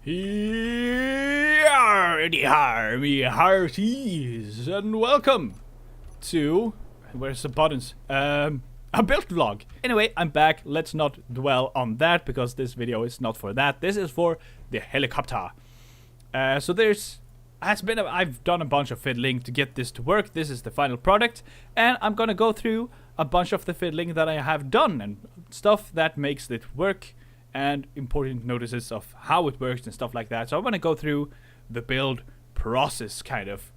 Yardy me hearties, and welcome to where's the buttons? A build vlog. Anyway, I'm back. Let's not dwell on that because this video is not for that. This is for the helicopter. So I've done a bunch of fiddling to get this to work. This is the final product, and I'm gonna go through a bunch of the fiddling that I have done and stuff that makes it work, and important notices of how it works and stuff like that. So I'm gonna go through the build process kind of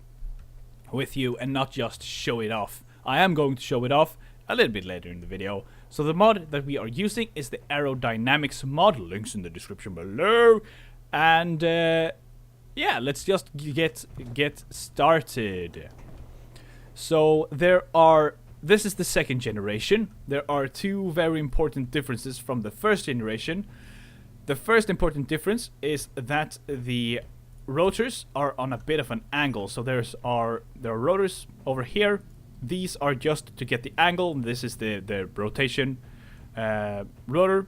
with you and not just show it off. I am going to show it off a little bit later in the video. So the mod that we are using is the Aerodynamics mod. Links in the description below. And yeah, let's just get started. So this is the second generation. There are two very important differences from the first generation. The first important difference is that the rotors are on a bit of an angle. So there are rotors over here. These are just to get the angle. This is the rotation rotor.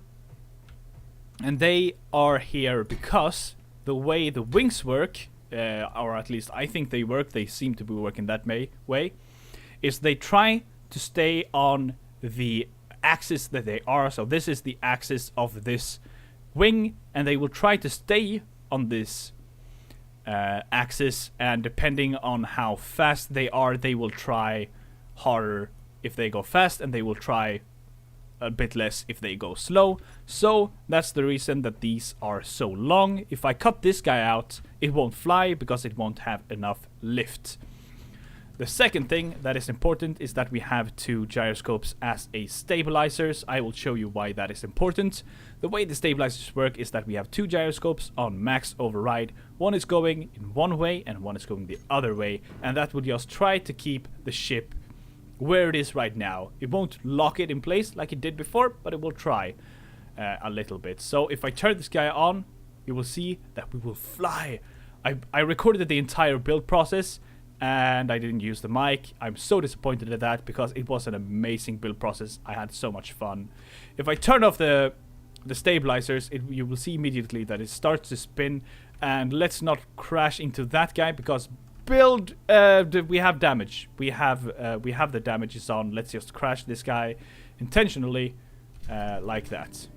And they are here because the way the wings work, or at least I think they work, they seem to be working that way, is they try to stay on the axis that they are. So this is the axis of this wing, and they will try to stay on this axis, and depending on how fast they are, they will try harder if they go fast, and they will try a bit less if they go slow. So that's the reason that these are so long. If I cut this guy out, it won't fly because it won't have enough lift. The second thing that is important is that we have two gyroscopes as a stabilizers. I will show you why that is important. The way the stabilizers work is that we have two gyroscopes on max override. One is going in one way and one is going the other way, and that will just try to keep the ship where it is right now. It won't lock it in place like it did before, but it will try a little bit. So if I turn this guy on, you will see that we will fly. I recorded the entire build process and I didn't use the mic. I'm so disappointed at that because it was an amazing build process. I had so much fun. If I turn off the stabilizers, you will see immediately that it starts to spin. And let's not crash into that guy because we have damage. We have the damages on. Let's just crash this guy intentionally, like that.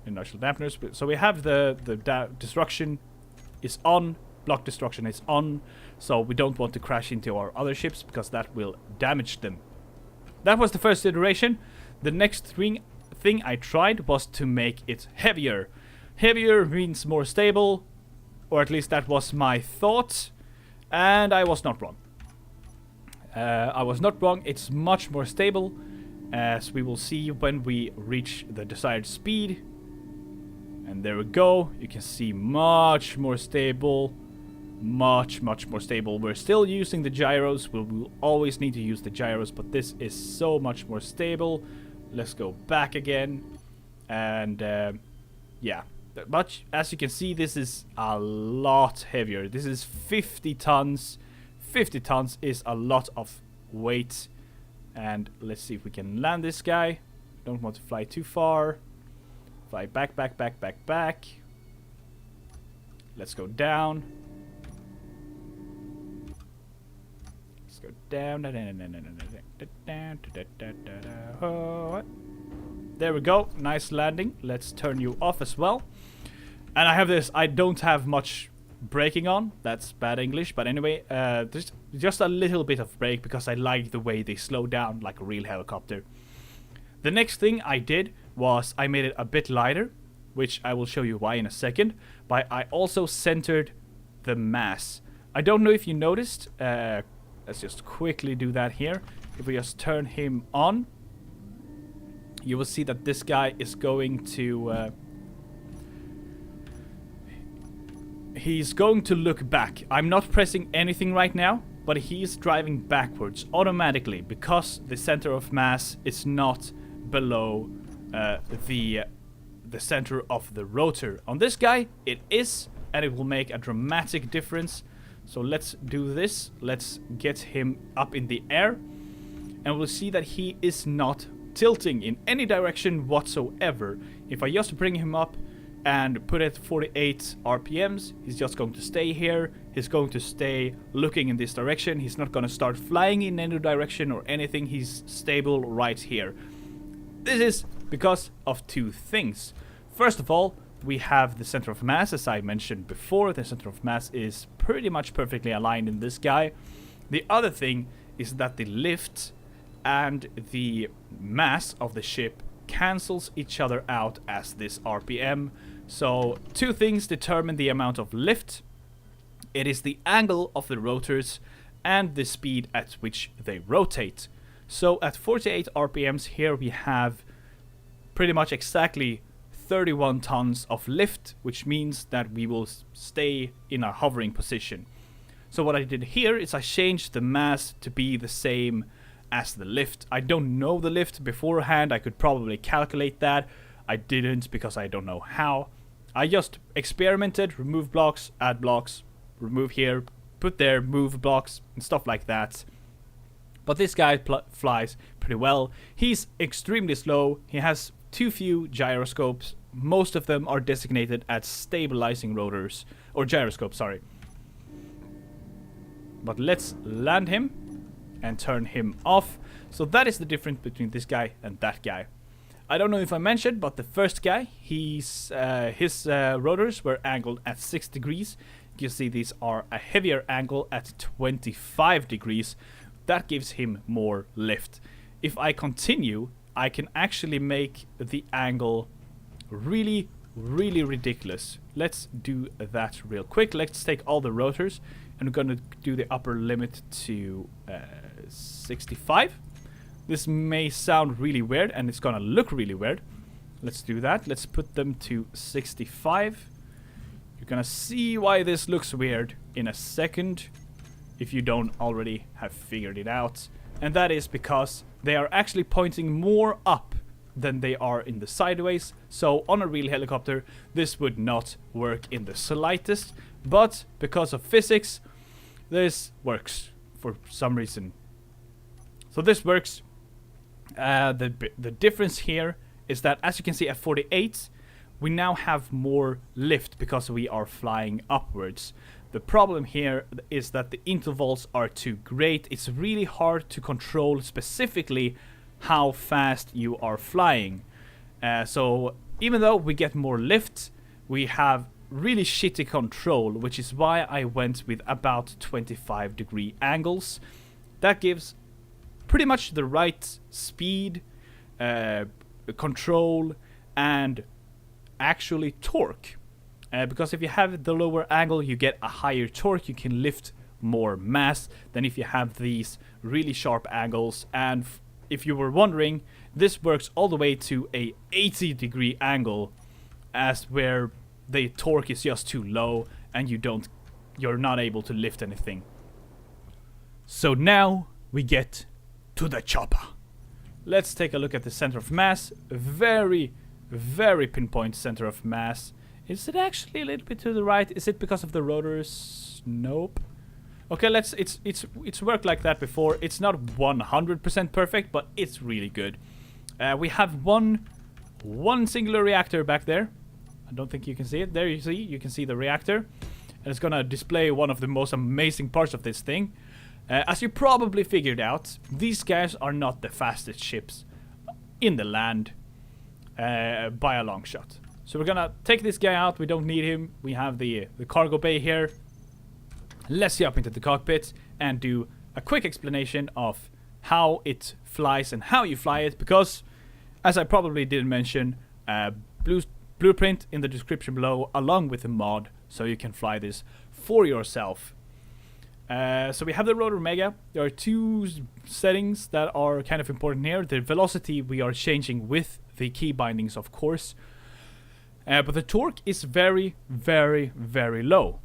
Inertial dampeners. So we have the destruction is on. Block destruction is on, so we don't want to crash into our other ships because that will damage them. That was the first iteration. The next thing I tried was to make it heavier. Heavier means more stable, or at least that was my thought, and I was not wrong. It's much more stable, as we will see when we reach the desired speed. And there we go. You can see much more stable. Much more stable. We're still using the gyros. We'll always need to use the gyros, but this is so much more stable. Let's go back again. And yeah, but as you can see, this is a lot heavier. This is 50 tons. 50 tons is a lot of weight. And let's see if we can land this guy. Don't want to fly too far. Fly back. Let's go down. Go down. There we go. Nice landing. Let's turn you off as well. And I have this. I don't have much braking on. That's bad English. But anyway, there's just a little bit of brake because I like the way they slow down like a real helicopter. The next thing I did was I made it a bit lighter, which I will show you why in a second. But I also centered the mass. I don't know if you noticed. Let's just quickly do that here. If we just turn him on, you will see that this guy is going to... he's going to look back. I'm not pressing anything right now, but he's driving backwards automatically because the center of mass is not below the center of the rotor. On this guy, it is, and it will make a dramatic difference. So let's do this. Let's get him up in the air. And we'll see that he is not tilting in any direction whatsoever. If I just bring him up, and put it 48 RPMs. He's just going to stay here. He's going to stay looking in this direction. He's not going to start flying in any direction or anything. He's stable right here. This is because of two things. First of all, we have the center of mass, as I mentioned before. The center of mass is pretty much perfectly aligned in this guy. The other thing is that the lift and the mass of the ship cancels each other out as this RPM. So two things determine the amount of lift. It is the angle of the rotors and the speed at which they rotate. So at 48 RPMs here we have pretty much exactly 31 tons of lift, which means that we will stay in a hovering position. So what I did here is I changed the mass to be the same as the lift. I don't know the lift beforehand. I could probably calculate that. I didn't because I don't know how. I just experimented, remove blocks, add blocks, remove here, put there, move blocks, and stuff like that. But this guy flies pretty well. He's extremely slow. He has too few gyroscopes. Most of them are designated as stabilizing rotors, or gyroscopes, sorry. But let's land him and turn him off. So that is the difference between this guy and that guy. I don't know if I mentioned, but the first guy, his rotors were angled at 6 degrees. You see these are a heavier angle at 25 degrees. That gives him more lift. If I continue, I can actually make the angle really, really ridiculous. Let's do that real quick. Let's take all the rotors and we're going to do the upper limit to 65. This may sound really weird and it's going to look really weird. Let's do that. Let's put them to 65. You're going to see why this looks weird in a second if you don't already have figured it out. And that is because they are actually pointing more up than they are in the sideways. So on a real helicopter, this would not work in the slightest. But because of physics, this works for some reason. So this works. The difference here is that, as you can see, at 48, we now have more lift because we are flying upwards. The problem here is that the intervals are too great. It's really hard to control specifically how fast you are flying. So even though we get more lift, we have really shitty control, which is why I went with about 25-degree angles. That gives pretty much the right speed, control, and actually torque. Because if you have the lower angle, you get a higher torque. You can lift more mass than if you have these really sharp angles. And if you were wondering, this works all the way to a 80-degree angle, as where the torque is just too low and you're not able to lift anything. So now we get to the chopper. Let's take a look at the center of mass. Very, very pinpoint center of mass. Is it actually a little bit to the right? Is it because of the rotors? Nope. Okay, it's worked like that before. It's not 100% perfect, but it's really good. We have one singular reactor back there. I don't think you can see it. There you can see the reactor. And it's gonna display one of the most amazing parts of this thing. As you probably figured out, these guys are not the fastest ships in the land by a long shot. So we're gonna take this guy out. We don't need him. We have the cargo bay here. Let's jump into the cockpit and do a quick explanation of how it flies and how you fly it, because, as I probably didn't mention, blueprint in the description below, along with the mod, so you can fly this for yourself. So we have the Rotor Mega. There are two settings that are kind of important here. The velocity we are changing with the key bindings, of course. But the torque is very, very, very low.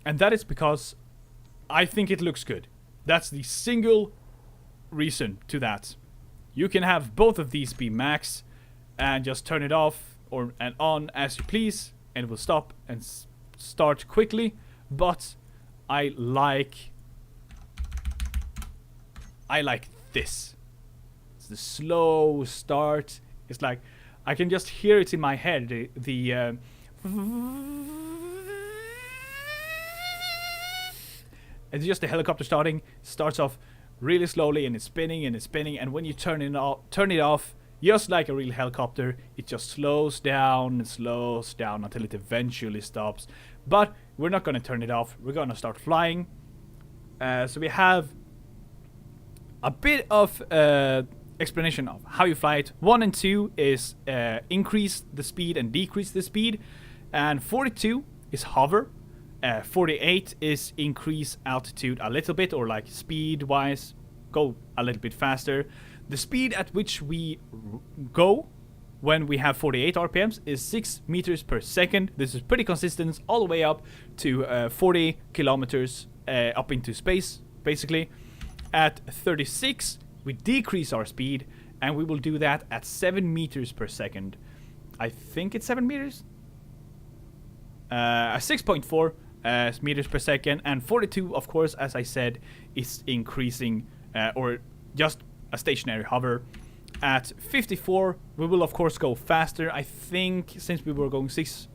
And that is because I think it looks good. That's the single reason to that. You can have both of these be max and just turn it off and on as you please, and it will stop and start quickly. But I like this. It's the slow start. It's like I can just hear it in my head. It's just the helicopter starting. Starts off really slowly and it's spinning and it's spinning. And when you turn it off, just like a real helicopter, it just slows down until it eventually stops. But we're not going to turn it off. We're going to start flying. So we have a bit of explanation of how you fly it. 1 and 2 is increase the speed and decrease the speed. And 42 is hover. 48 is increase altitude a little bit, or like speed-wise, go a little bit faster. The speed at which we go when we have 48 RPMs is 6 meters per second. This is pretty consistent all the way up to 40 kilometers up into space, basically. At 36, we decrease our speed, and we will do that at 7 meters per second. I think it's 7 meters? 6.4 meters per second, and 42, of course, as I said, is increasing, or just a stationary hover. At 54, we will of course go faster. I think since we were going 6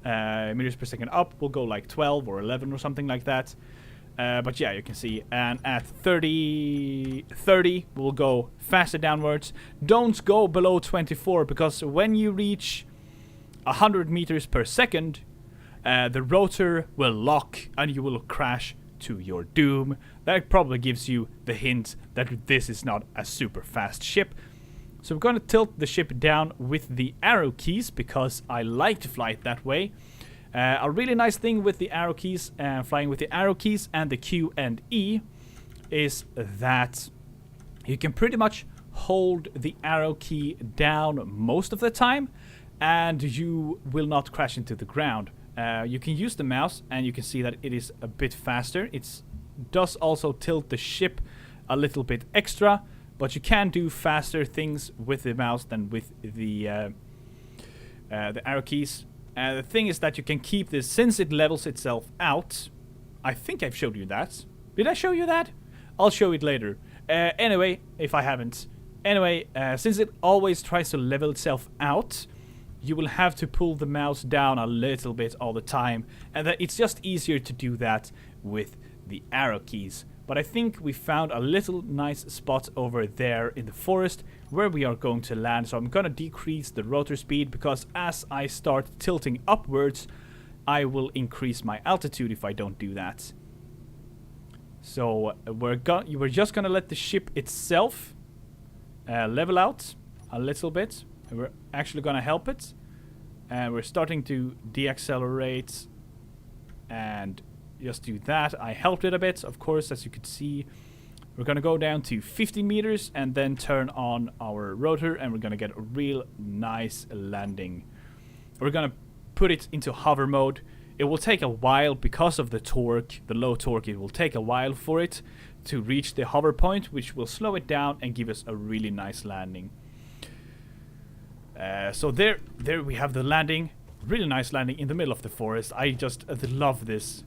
meters per second up, we'll go like 12 or 11 or something like that. But yeah, you can see. And at 30, we'll go faster downwards. Don't go below 24, because when you reach 100 meters per second, the rotor will lock and you will crash to your doom. That probably gives you the hint that this is not a super fast ship. So we're going to tilt the ship down with the arrow keys, because I like to fly it that way. A really nice thing with the arrow keys, flying with the arrow keys and the Q and E, is that you can pretty much hold the arrow key down most of the time, and you will not crash into the ground. You can use the mouse, and you can see that it is a bit faster. It does also tilt the ship a little bit extra, but you can do faster things with the mouse than with the arrow keys. The thing is that you can keep this, since it levels itself out. I think I've showed you that. Did I show you that? I'll show it later. Anyway, if I haven't. Anyway, since it always tries to level itself out, you will have to pull the mouse down a little bit all the time, and that it's just easier to do that with the arrow keys. But I think we found a little nice spot over there in the forest where we are going to land, so I'm gonna decrease the rotor speed, because as I start tilting upwards, I will increase my altitude if I don't do that. So we're just gonna let the ship itself level out a little bit. We're actually gonna help it, and we're starting to deaccelerate and just do that. I helped it a bit, of course, as you could see. We're gonna go down to 50 meters and then turn on our rotor, and we're gonna get a real nice landing. We're gonna put it into hover mode. It will take a while because of the torque, the low torque. It will take a while for it to reach the hover point, which will slow it down and give us a really nice landing. So there we have the landing. Really nice landing in the middle of the forest. I just love this.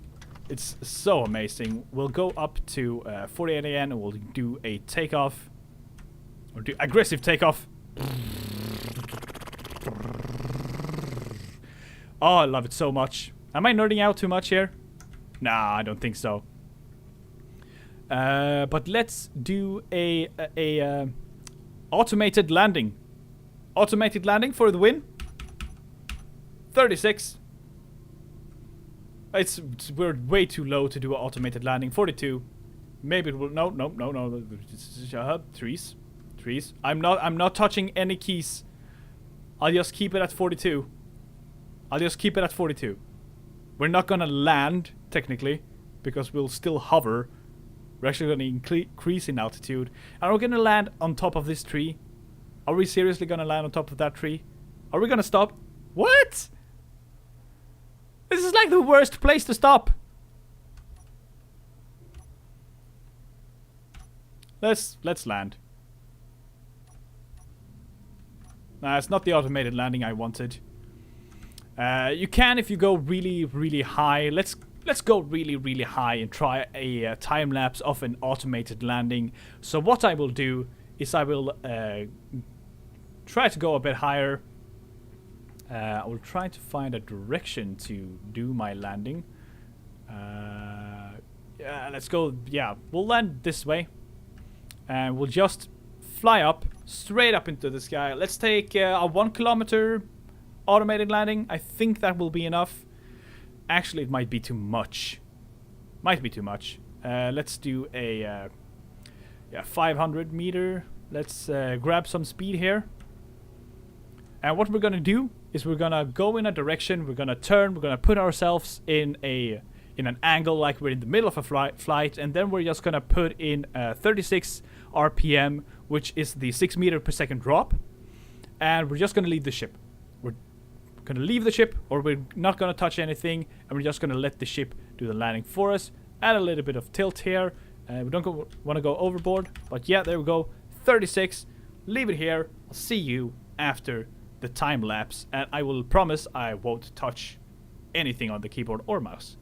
It's so amazing. We'll go up to 48 again, and we'll do a takeoff. Or do aggressive takeoff. Oh, I love it so much. Am I nerding out too much here? Nah, I don't think so. But let's do a automated landing. Automated landing for the win. 36. We're way too low to do an automated landing. 42. Maybe it will. No. Trees. I'm not touching any keys. I'll just keep it at 42. We're not gonna land technically, because we'll still hover. We're actually gonna increase in altitude, and we're gonna land on top of this tree. Are we seriously gonna land on top of that tree? Are we gonna stop? What? This is like the worst place to stop. Let's land. Nah, it's not the automated landing I wanted. You can if you go really, really high. Let's go really, really high and try a time lapse of an automated landing. So what I will do is I will try to go a bit higher, I will try to find a direction to do my landing. Yeah, let's go. Yeah, we'll land this way. And we'll just fly up, straight up into the sky. Let's take a 1 kilometer automated landing. I think that will be enough. Actually, it might be too much. Might be too much. Let's do a 500 meter. Let's grab some speed here. And what we're gonna do is we're gonna go in a direction. We're gonna turn. We're gonna put ourselves in an angle like we're in the middle of a flight, and then we're just gonna put in 36 RPM, which is the 6 meter per second drop, and we're just gonna leave the ship. We're gonna leave the ship, or we're not gonna touch anything, and we're just gonna let the ship do the landing for us. Add a little bit of tilt here. We don't want to go overboard, but yeah, there we go. 36. Leave it here. I'll see you after the time lapse, and I will promise I won't touch anything on the keyboard or mouse.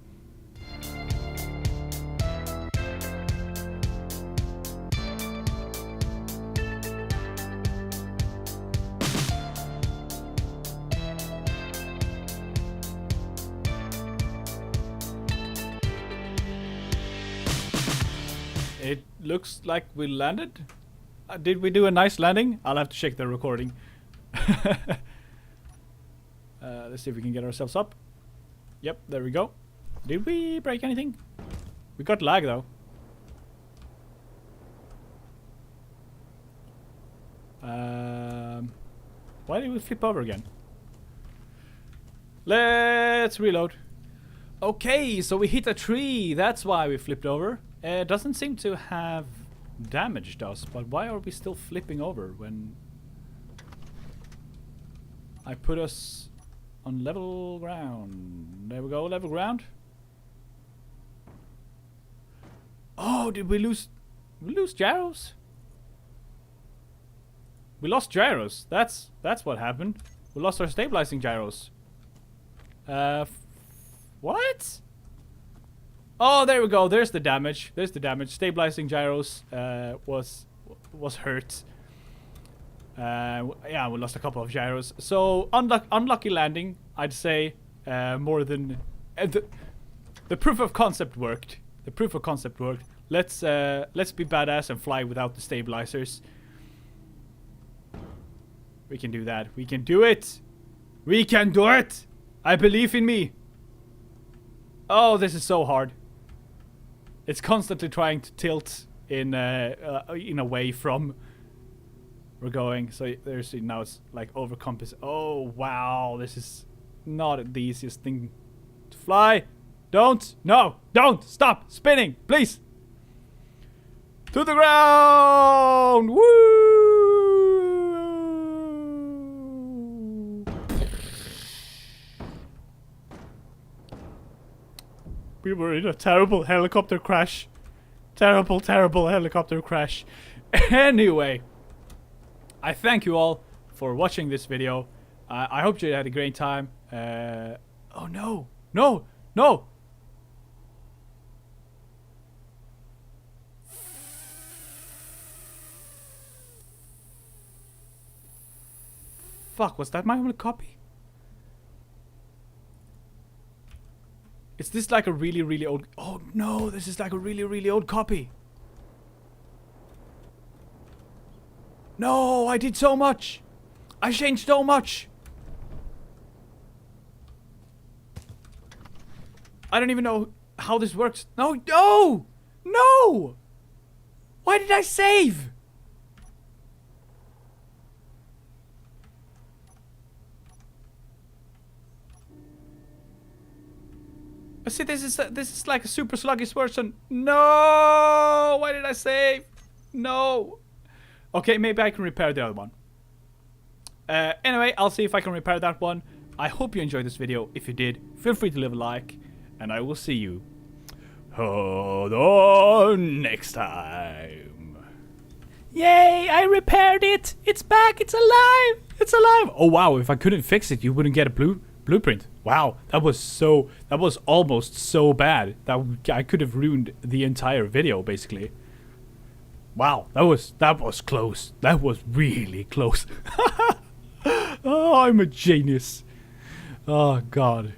It looks like we landed. Did we do a nice landing? I'll have to check the recording. Let's see if we can get ourselves up. Yep, there we go. Did we break anything? We got lag though. Why did we flip over again? Let's reload. Okay, so we hit a tree. That's why we flipped over. It doesn't seem to have damaged us, but why are we still flipping over when I put us on level ground? There we go, level ground. Oh, did we lose? We lose gyros? We lost gyros. That's what happened. We lost our stabilizing gyros. What? Oh, there we go. There's the damage. There's the damage. Stabilizing gyros was hurt. Yeah, we lost a couple of gyros. So unlucky landing, I'd say. More than the proof of concept worked. The proof of concept worked. Let's be badass and fly without the stabilizers. We can do that. We can do it. We can do it. I believe in me. Oh, this is so hard. It's constantly trying to tilt in away from we're going. So there's now it's like overcompensate. Oh wow, this is not the easiest thing to fly. Don't stop spinning, please. To the ground. Woo! We were in a terrible helicopter crash. Terrible helicopter crash. Anyway, I thank you all for watching this video. I hope you had a great time. Oh no. Fuck, was that my only copy? Is this like a really old... Oh no, this is like a really old copy. No, I did so much. I changed so much. I don't even know how this works. No! Why did I save? See, this is like a super sluggish version. No! Why did I save? No. Okay, maybe I can repair the other one. Anyway, I'll see if I can repair that one. I hope you enjoyed this video. If you did, feel free to leave a like, and I will see you next time. Yay! I repaired it. It's back. It's alive. It's alive. Oh wow! If I couldn't fix it, you wouldn't get a blueprint. Wow, that was almost so bad that I could have ruined the entire video basically. Wow, that was close. That was really close. Oh, I'm a genius. Oh god.